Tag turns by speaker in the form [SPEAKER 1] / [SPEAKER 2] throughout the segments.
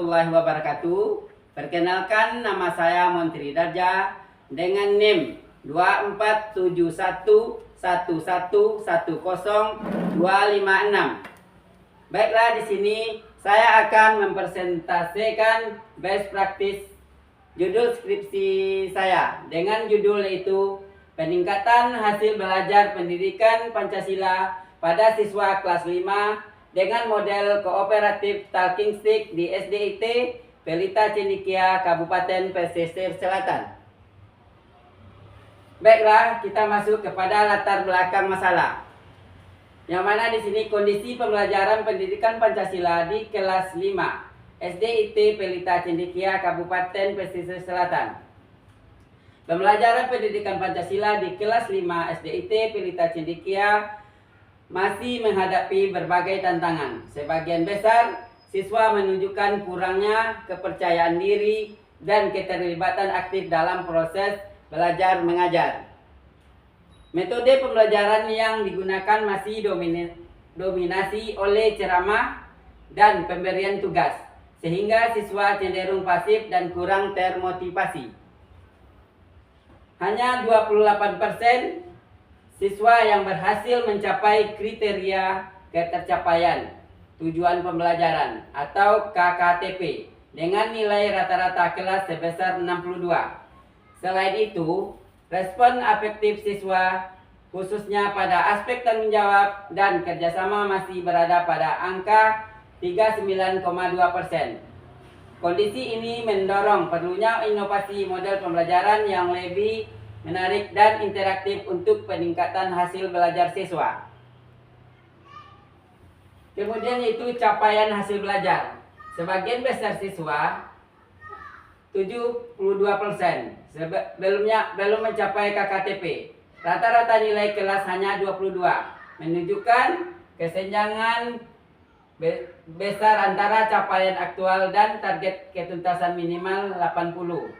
[SPEAKER 1] warahmatullahi wabarakatuh. Perkenalkan, nama saya Montri Darja dengan NIM 247111100256. Baiklah, di sini saya akan mempresentasikan best practice judul skripsi saya dengan judul yaitu peningkatan hasil belajar pendidikan Pancasila pada siswa kelas 5 dengan model kooperatif Talking Stick di SDIT Pelita Cendekia, Kabupaten Pesisir Selatan. Baiklah, kita masuk kepada latar belakang masalah. Yang mana di sini kondisi pembelajaran pendidikan Pancasila di kelas 5 SDIT Pelita Cendekia, Kabupaten Pesisir Selatan. Pembelajaran pendidikan Pancasila di kelas 5 SDIT Pelita Cendekia masih menghadapi berbagai tantangan. Sebagian besar siswa menunjukkan kurangnya kepercayaan diri dan keterlibatan aktif dalam proses belajar mengajar. Metode pembelajaran yang digunakan masih dominasi oleh ceramah dan pemberian tugas, sehingga siswa cenderung pasif dan kurang termotivasi. Hanya 28% siswa yang berhasil mencapai kriteria ketercapaian tujuan pembelajaran atau KKTP dengan nilai rata-rata kelas sebesar 62. Selain itu, respon afektif siswa khususnya pada aspek tanggung jawab dan kerjasama masih berada pada angka 39,2%. Kondisi ini mendorong perlunya inovasi model pembelajaran yang lebih menarik dan interaktif untuk peningkatan hasil belajar siswa. Kemudian yaitu capaian hasil belajar. Sebagian besar siswa 72% belum mencapai KKTP. Rata-rata nilai kelas hanya 22, menunjukkan kesenjangan besar antara capaian aktual dan target ketuntasan minimal 80.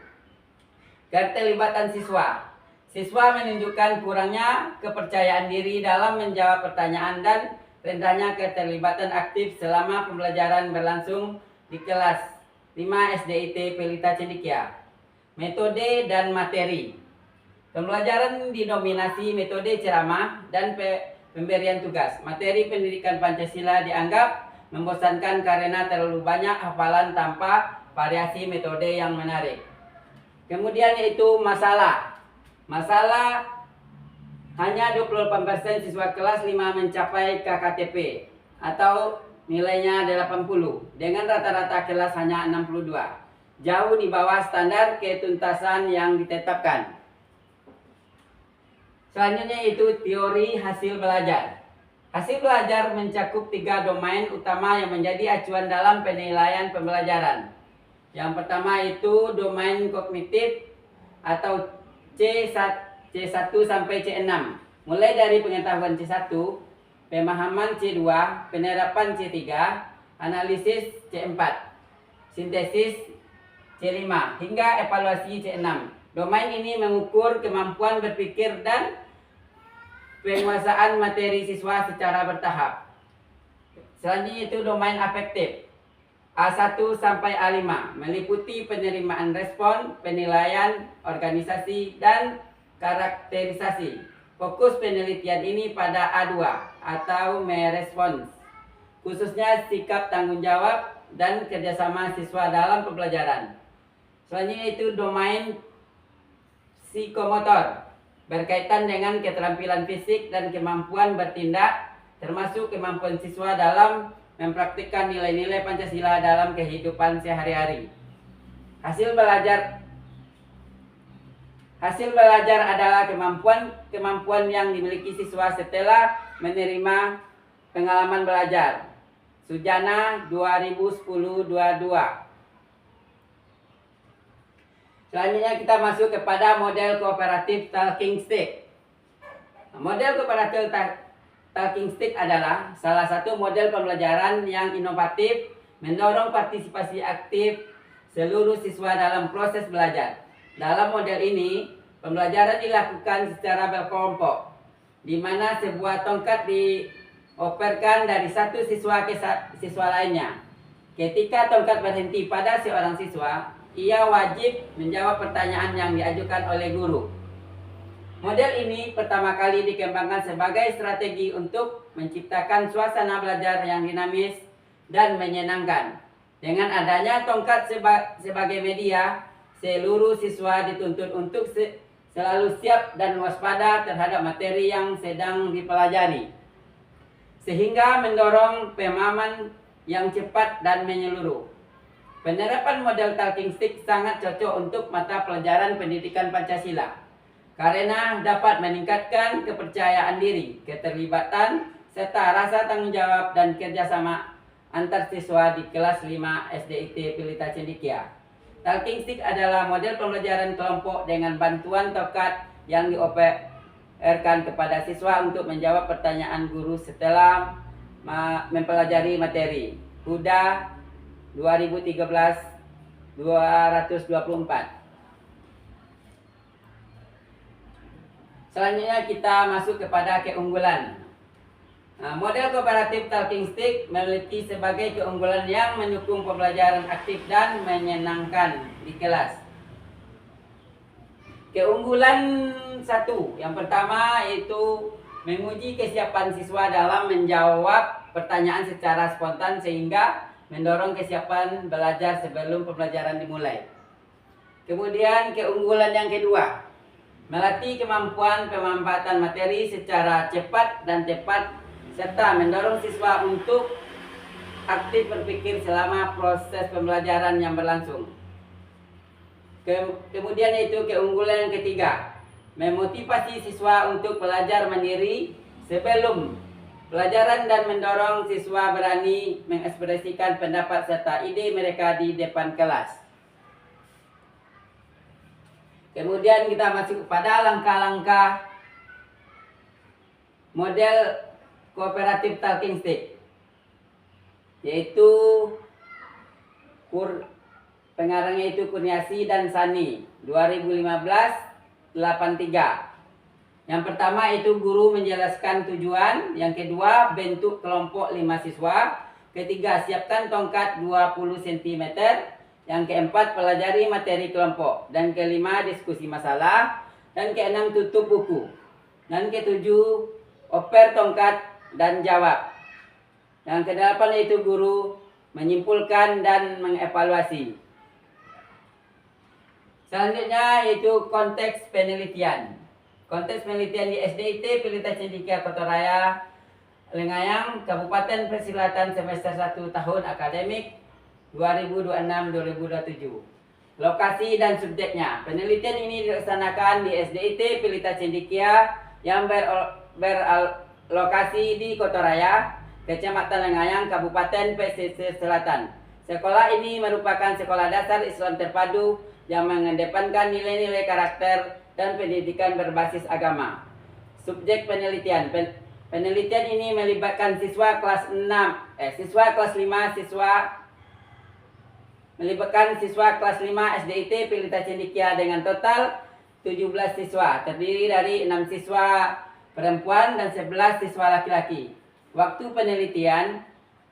[SPEAKER 1] Keterlibatan siswa. Siswa menunjukkan kurangnya kepercayaan diri dalam menjawab pertanyaan dan rendahnya keterlibatan aktif selama pembelajaran berlangsung di kelas 5 SDIT Pelita Cendekia. Metode dan materi. Pembelajaran didominasi metode ceramah dan pemberian tugas. Materi pendidikan Pancasila dianggap membosankan karena terlalu banyak hafalan tanpa variasi metode yang menarik. Kemudian yaitu masalah. Masalah hanya 28% siswa kelas 5 mencapai KKTP atau nilainya 80 dengan rata-rata kelas hanya 62. Jauh di bawah standar ketuntasan yang ditetapkan. Selanjutnya itu teori hasil belajar. Hasil belajar mencakup 3 domain utama yang menjadi acuan dalam penilaian pembelajaran. Yang pertama itu domain kognitif atau C1 sampai C6. Mulai dari pengetahuan C1, pemahaman C2, penerapan C3, analisis C4, sintesis C5, hingga evaluasi C6. Domain ini mengukur kemampuan berpikir dan penguasaan materi siswa secara bertahap. Selanjutnya itu domain afektif. A1 sampai A5 meliputi penerimaan respon, penilaian, organisasi, dan karakterisasi. Fokus penelitian ini pada A2 atau merespons, khususnya sikap tanggung jawab dan kerjasama siswa dalam pembelajaran. Selanjutnya itu domain psikomotor, berkaitan dengan keterampilan fisik dan kemampuan bertindak, termasuk kemampuan siswa dalam mempraktikkan nilai-nilai Pancasila dalam kehidupan sehari-hari. Hasil belajar adalah kemampuan yang dimiliki siswa setelah menerima pengalaman belajar. Sujana 2010-22. Selanjutnya kita masuk kepada model kooperatif Talking Stick. Model kooperatif Talking Stick adalah salah satu model pembelajaran yang inovatif, mendorong partisipasi aktif seluruh siswa dalam proses belajar. Dalam model ini, pembelajaran dilakukan secara berkelompok, di mana sebuah tongkat dioperkan dari satu siswa ke siswa lainnya. Ketika tongkat berhenti pada seorang siswa, ia wajib menjawab pertanyaan yang diajukan oleh guru. Model ini pertama kali dikembangkan sebagai strategi untuk menciptakan suasana belajar yang dinamis dan menyenangkan. Dengan adanya tongkat sebagai media, seluruh siswa dituntut untuk selalu siap dan waspada terhadap materi yang sedang dipelajari, sehingga mendorong pemahaman yang cepat dan menyeluruh. Penerapan model talking stick sangat cocok untuk mata pelajaran pendidikan Pancasila karena dapat meningkatkan kepercayaan diri, keterlibatan, serta rasa tanggung jawab dan kerjasama antar siswa di kelas 5 SDIT Pelita Cendekia. Talking stick adalah model pembelajaran kelompok dengan bantuan tongkat yang dioperasikan kepada siswa untuk menjawab pertanyaan guru setelah mempelajari materi. Huda 2013-224. Selanjutnya kita masuk kepada keunggulan. Model kooperatif talking stick memiliki sebagai keunggulan yang mendukung pembelajaran aktif dan menyenangkan di kelas. Keunggulan 1, yang pertama yaitu menguji kesiapan siswa dalam menjawab pertanyaan secara spontan sehingga mendorong kesiapan belajar sebelum pembelajaran dimulai. Kemudian keunggulan yang kedua, melatih kemampuan pemanfaatan materi secara cepat dan tepat serta mendorong siswa untuk aktif berpikir selama proses pembelajaran yang berlangsung. Kemudian yaitu keunggulan yang ketiga, memotivasi siswa untuk belajar mandiri sebelum pelajaran dan mendorong siswa berani mengekspresikan pendapat serta ide mereka di depan kelas. Kemudian kita masuk kepada langkah-langkah model kooperatif talking stick, yaitu pengarangnya itu Kurniasi dan Sani 2015-83. Yang pertama itu guru menjelaskan tujuan, yang kedua bentuk kelompok 5 siswa, ketiga siapkan tongkat 20 cm, yang keempat pelajari materi kelompok, dan kelima diskusi masalah, dan keenam tutup buku, dan ketujuh oper tongkat dan jawab. Yang kedelapan yaitu guru menyimpulkan dan mengevaluasi. Selanjutnya yaitu konteks penelitian. Konteks penelitian di SDIT Pelita Cendekia Kotaraya, Lengayang, Kabupaten Persilatan semester 1 tahun akademik 2026-2027. Lokasi dan subjeknya. Penelitian ini dilaksanakan di SDIT Pelita Cendekia yang berlokasi di Kotaraya, Kecamatan Lengayang, Kabupaten Pesisir Selatan. Sekolah ini merupakan sekolah dasar Islam terpadu yang mengedepankan nilai-nilai karakter dan pendidikan berbasis agama. Subjek penelitian. Penelitian ini melibatkan siswa kelas 5, SDIT Pelita Cendekia dengan total 17 siswa, terdiri dari 6 siswa perempuan dan 11 siswa laki-laki. Waktu penelitian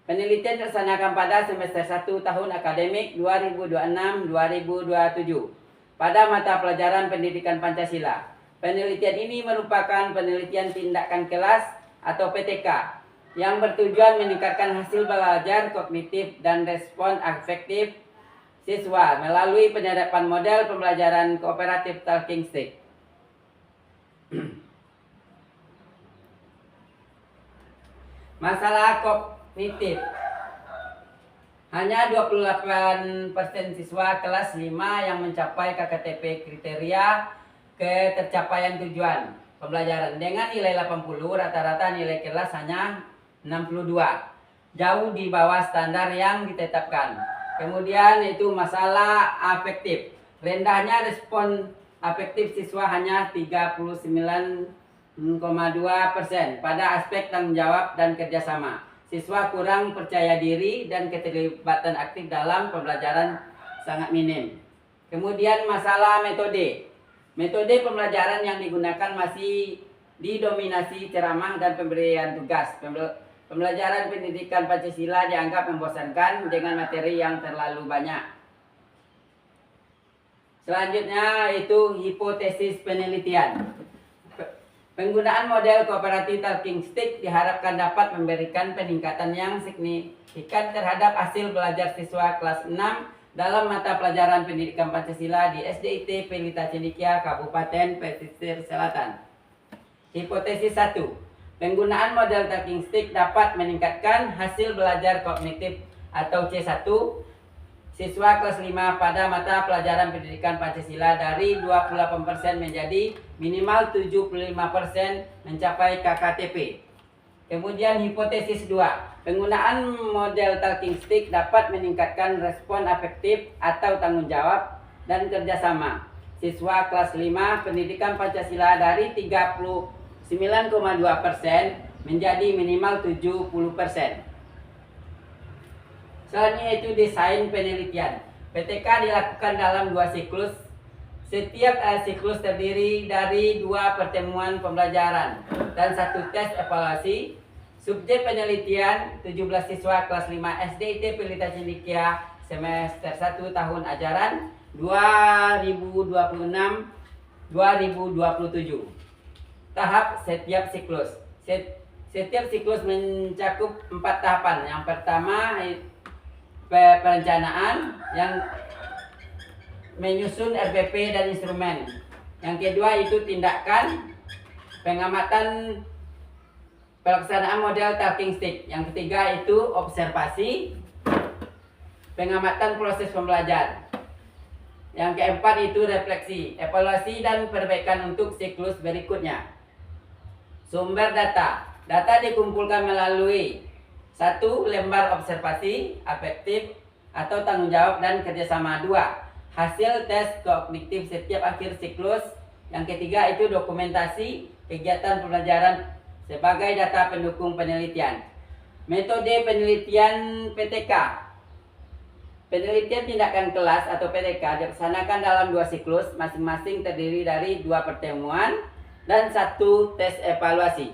[SPEAKER 1] dilaksanakan pada semester 1 tahun akademik 2026-2027 pada mata pelajaran pendidikan Pancasila. Penelitian ini merupakan penelitian tindakan kelas atau PTK yang bertujuan meningkatkan hasil belajar kognitif dan respon afektif siswa melalui penerapan model pembelajaran kooperatif talking stick. Masalah kognitif. Hanya 28% siswa kelas 5 yang mencapai KKTP kriteria ketercapaian tujuan pembelajaran dengan nilai 80, rata-rata nilai kelas hanya 62, jauh di bawah standar yang ditetapkan. Kemudian itu masalah afektif. Rendahnya respon afektif siswa hanya 39,2% pada aspek tanggung jawab dan kerjasama. Siswa kurang percaya diri dan keterlibatan aktif dalam pembelajaran sangat minim. Kemudian masalah metode. Metode pembelajaran yang digunakan masih didominasi ceramah dan pemberian tugas. Pembelajaran pendidikan Pancasila dianggap membosankan dengan materi yang terlalu banyak. Selanjutnya itu hipotesis penelitian. Penggunaan model kooperatif talking stick diharapkan dapat memberikan peningkatan yang signifikan terhadap hasil belajar siswa kelas 6 dalam mata pelajaran pendidikan Pancasila di SDIT Pelita Cendekia, Kabupaten Pesisir Selatan. Hipotesis 1. Penggunaan model talking stick dapat meningkatkan hasil belajar kognitif atau C1 siswa kelas 5 pada mata pelajaran pendidikan Pancasila dari 28% menjadi minimal 75% mencapai KKTP. Kemudian hipotesis 2. Penggunaan model talking stick dapat meningkatkan respon afektif atau tanggung jawab dan kerjasama siswa kelas 5 pendidikan Pancasila dari 39,2% menjadi minimal 70%. Selanjutnya itu desain penelitian. PTK dilakukan dalam 2 siklus. Setiap siklus terdiri dari 2 pertemuan pembelajaran dan 1 tes evaluasi. Subjek penelitian 17 siswa kelas 5 SDIT Pelita Cendekia semester 1 tahun ajaran 2026-2027. Tahap setiap siklus. Setiap siklus mencakup 4 tahapan. Yang pertama perencanaan, yang menyusun RPP dan instrumen. Yang kedua itu tindakan, pengamatan pelaksanaan model talking stick. Yang ketiga itu observasi, pengamatan proses pembelajaran. Yang keempat itu refleksi, evaluasi dan perbaikan untuk siklus berikutnya. Sumber data. Data dikumpulkan melalui 1. Lembar observasi, afektif atau tanggung jawab dan kerjasama. 2. Hasil tes kognitif setiap akhir siklus. Yang ketiga itu dokumentasi kegiatan pembelajaran sebagai data pendukung penelitian. Metode penelitian PTK. Penelitian tindakan kelas atau PTK dilaksanakan dalam 2 siklus, masing-masing terdiri dari 2 pertemuan dan 1 tes evaluasi.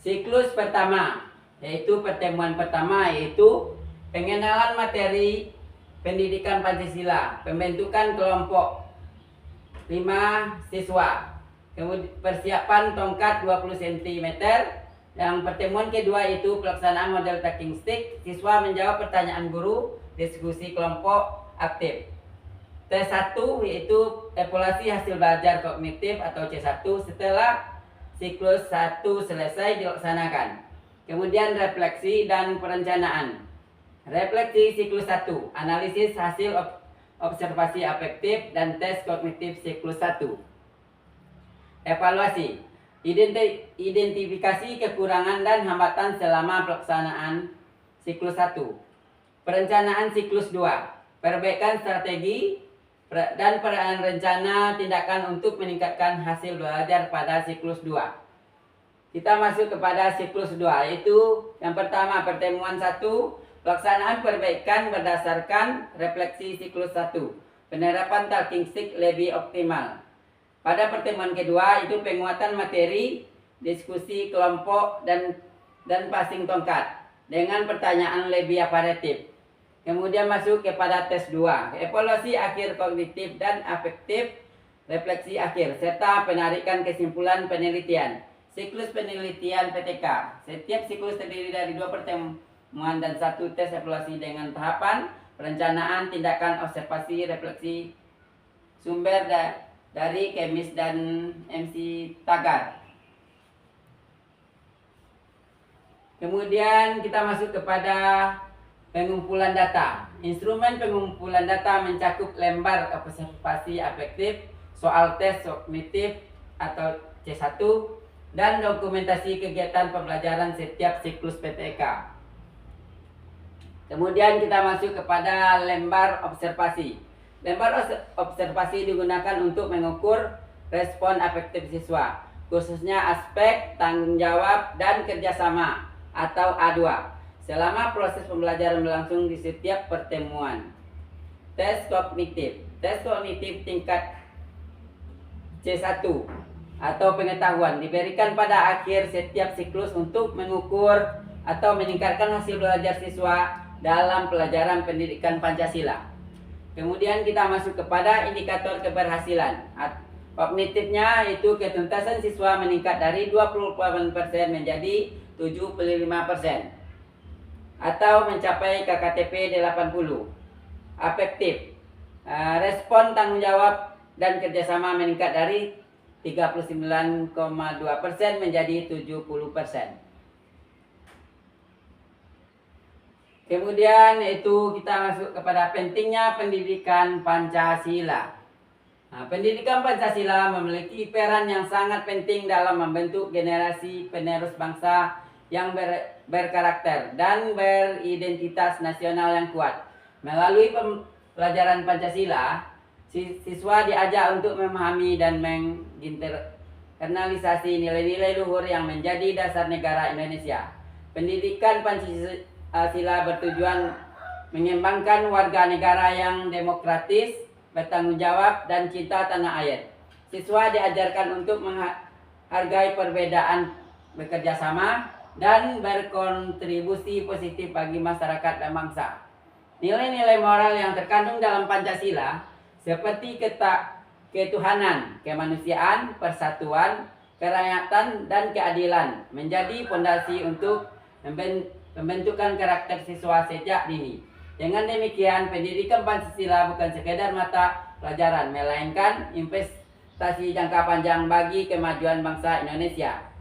[SPEAKER 1] Siklus pertama, yaitu pertemuan pertama, yaitu pengenalan materi pendidikan Pancasila, pembentukan kelompok 5 siswa, kemudian persiapan tongkat 20 cm. Yang pertemuan kedua itu pelaksanaan model talking stick, siswa menjawab pertanyaan guru, diskusi kelompok aktif. Tes 1 yaitu evaluasi hasil belajar kognitif atau C1 setelah siklus 1 selesai dilaksanakan. Kemudian refleksi dan perencanaan. Refleksi siklus 1, analisis hasil observasi afektif dan tes kognitif siklus 1. Evaluasi, identifikasi kekurangan dan hambatan selama pelaksanaan siklus 1. Perencanaan siklus 2, perbaikan strategi dan rencana tindakan untuk meningkatkan hasil belajar pada siklus 2. Kita masuk kepada siklus 2, yaitu yang pertama pertemuan 1, pelaksanaan perbaikan berdasarkan refleksi siklus 1. Penerapan talking stick lebih optimal. Pada pertemuan kedua itu penguatan materi, diskusi kelompok dan passing tongkat dengan pertanyaan lebih aparatif. Kemudian masuk kepada tes 2, evaluasi akhir kognitif dan afektif, refleksi akhir, serta penarikan kesimpulan penelitian. Siklus penelitian PTK. Setiap siklus terdiri dari 2 pertemuan dan 1 tes evaluasi dengan tahapan perencanaan, tindakan, observasi, refleksi. Sumber dari Kemis dan MC Tagar. Kemudian kita masuk kepada pengumpulan data. Instrumen pengumpulan data mencakup lembar observasi afektif, soal tes kognitif atau C1, dan dokumentasi kegiatan pembelajaran setiap siklus PTK. Kemudian kita masuk kepada lembar observasi. Lembar observasi digunakan untuk mengukur respon afektif siswa, khususnya aspek tanggung jawab dan kerjasama atau A2. Selama proses pembelajaran berlangsung di setiap pertemuan. Tes kognitif. Tes kognitif tingkat C1 atau pengetahuan diberikan pada akhir setiap siklus untuk mengukur atau meningkatkan hasil belajar siswa dalam pelajaran pendidikan Pancasila. Kemudian kita masuk kepada indikator keberhasilan. Kognitifnya itu ketuntasan siswa meningkat dari 28% menjadi 75% atau mencapai KKTP 80. Afektif, respon tanggung jawab dan kerjasama meningkat dari 39,2% menjadi 70%. Kemudian itu kita masuk kepada pentingnya pendidikan Pancasila. Pendidikan Pancasila memiliki peran yang sangat penting dalam membentuk generasi penerus bangsa yang berkarakter dan beridentitas nasional yang kuat. Melalui pelajaran Pancasila, siswa diajak untuk memahami dan menginternalisasi nilai-nilai luhur yang menjadi dasar negara Indonesia. Pendidikan Pancasila bertujuan mengembangkan warga negara yang demokratis, bertanggung jawab, dan cinta tanah air. Siswa diajarkan untuk menghargai perbedaan, bekerja sama, dan berkontribusi positif bagi masyarakat dan bangsa. Nilai-nilai moral yang terkandung dalam Pancasila seperti ketuhanan, kemanusiaan, persatuan, kerakyatan, dan keadilan menjadi fondasi untuk pembentukan karakter siswa sejak dini. Dengan demikian, pendidikan Pancasila bukan sekedar mata pelajaran, melainkan investasi jangka panjang bagi kemajuan bangsa Indonesia.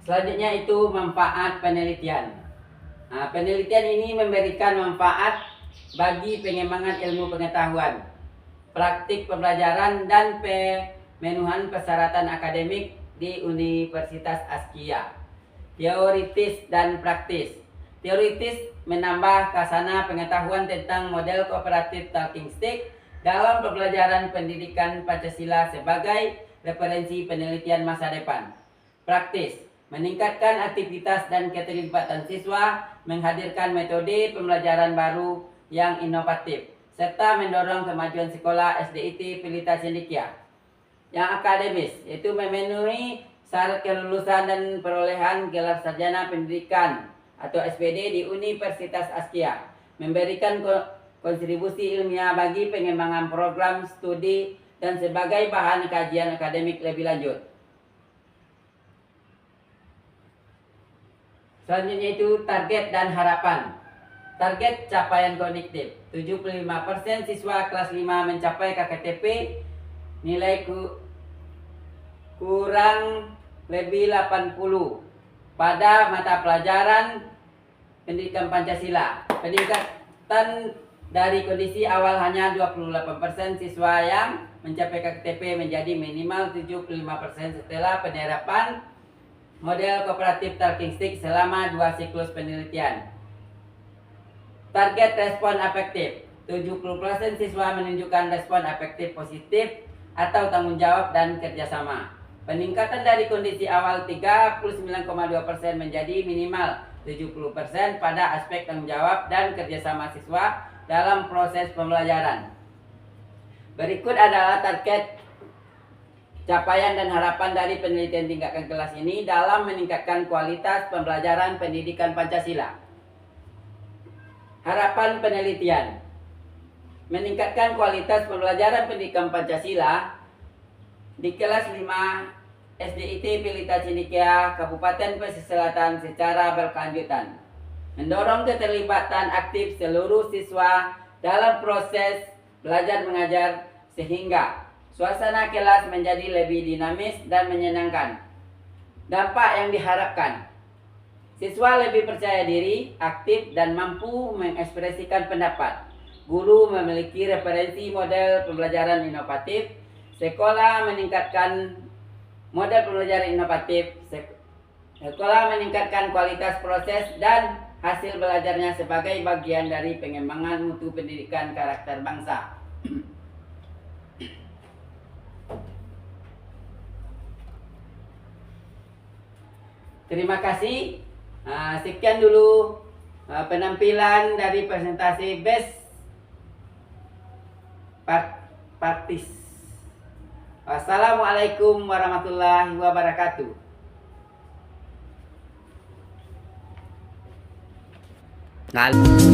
[SPEAKER 1] Selanjutnya itu manfaat penelitian. Penelitian ini memberikan manfaat bagi pengembangan ilmu pengetahuan, praktik pembelajaran, dan pemenuhan persyaratan akademik di Universitas Askia. Teoritis dan praktis. Teoritis menambah khasana pengetahuan tentang model kooperatif talking stick dalam pembelajaran pendidikan Pancasila sebagai referensi penelitian masa depan. Praktis meningkatkan aktivitas dan keterlibatan siswa, menghadirkan metode pembelajaran baru yang inovatif, serta mendorong kemajuan sekolah SDIT Pelita Cendekia. Yang akademis, yaitu memenuhi syarat kelulusan dan perolehan gelar sarjana pendidikan atau SPD di Universitas Askia, memberikan kontribusi ilmiah bagi pengembangan program studi dan sebagai bahan kajian akademik lebih lanjut. Selanjutnya itu target dan harapan. Target capaian kognitif. 75% siswa kelas 5 mencapai KKTP nilai kurang lebih 80 pada mata pelajaran pendidikan Pancasila. Peningkatan dari kondisi awal hanya 28% siswa yang mencapai KKTP menjadi minimal 75% setelah penerapan model kooperatif talking stick selama 2 siklus penelitian. Target respon afektif. 70% siswa menunjukkan respon afektif positif atau tanggung jawab dan kerjasama. Peningkatan dari kondisi awal 39,2% menjadi minimal 70% pada aspek tanggung jawab dan kerjasama siswa dalam proses pembelajaran. Berikut adalah target capaian dan harapan dari penelitian tingkatan kelas ini dalam meningkatkan kualitas pembelajaran pendidikan Pancasila. Harapan penelitian meningkatkan kualitas pembelajaran pendidikan Pancasila di kelas 5 SDIT Pelita Cendekia, Kabupaten Pesisir Selatan secara berkelanjutan. Mendorong keterlibatan aktif seluruh siswa dalam proses belajar mengajar sehingga suasana kelas menjadi lebih dinamis dan menyenangkan. Dampak yang diharapkan. Siswa lebih percaya diri, aktif, dan mampu mengekspresikan pendapat. Guru memiliki referensi model pembelajaran inovatif. Sekolah meningkatkan model pembelajaran inovatif. Sekolah meningkatkan kualitas proses dan hasil belajarnya sebagai bagian dari pengembangan mutu pendidikan karakter bangsa. Terima kasih. Sekian dulu penampilan dari presentasi BES Partis. Wassalamualaikum warahmatullahi wabarakatuh. Nah.